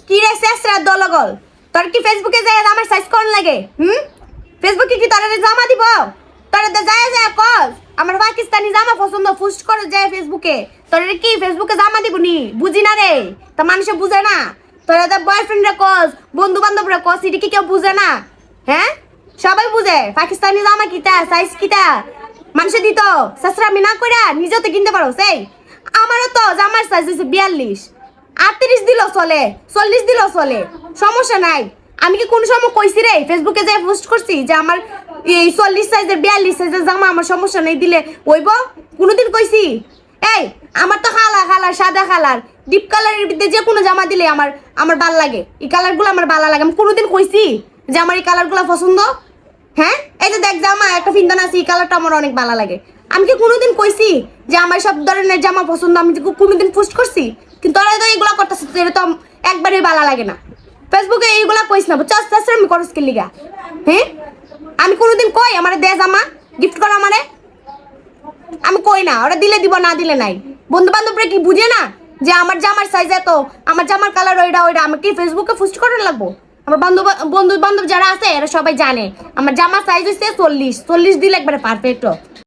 কি রে শেষরা দলগল তোর কি ফেসবুকে যায় আমার সাইজ কোন লাগে ফেসবুকে কি তোর জামা দিব তোর যায় যায় কস আমার পাকিস্তানি জামা পছন্দ পোস্ট করে যায় ফেসবুকে তোর কি ফেসবুকে জামা দিব নি বুঝি না রে তা মানুষে বুঝে না তোর বয়ফ্রেন্ড রে কস বন্ধু বান্ধব রে কস এটা কি কেউ বুঝে না হ্যাঁ সবাই বুঝে পাকিস্তানি জামা কিটা সাইজ কিটা মানুষে দিত শেষরামি না কইরা নিজেও তো কিনতে পারো সেই আমারও তো জামার সাইজ হচ্ছে 42 38 দিল চলে 40 দিল চলে সমস্যা নাই আমি কি কোন সময় কইছি রে ফেসবুকে যাই পোস্ট করছি যে আমার এই 40 সাইজের 42 সাইজের জামা আমার সমস্যা নেই দিলে হইব কোনোদিন কইছি এই আমার তো কালার সাদা কালার ডিপ কালারের ভিতরে যে কোনো জামা দিলে আমার ভালো লাগে এই কালারগুলো আমার ভালো লাগে আমি কোনোদিন কইছি যে আমার এই কালারগুলো পছন্দ হ্যাঁ এই যে দেখ জামা একটা ফিন্দান আছে এই কালারটা আমার অনেক ভালো লাগে আমি কি কোনোদিন কইছি যে আমার সব ধরনের জামা পছন্দ আমি কোনোদিন পোস্ট করছি কিন্তু তোরা তো এইগুলা করতেছিস এটা তো একবারই ভালো লাগে না ফেসবুকে এইগুলা কইস না বুঝছস তাছাড়া আমি করস কি লিগা হ্যাঁ আমি কোনোদিন কই আমারে দে জামা গিফট কর আমারে আমি কই না ওরা দিলে দিব না দিলে নাই বন্ধু বান্ধবরা কি বুঝে না যে আমার জামার সাইজ এত আমার জামার কালার ওইটা আমি কি ফেসবুকে পোস্ট করার লাগবো আমার বন্ধু বান্ধব যারা আছে এরা সবাই জানে আমার জামার সাইজ হচ্ছে 40 দিলে একবারে পারফেক্ট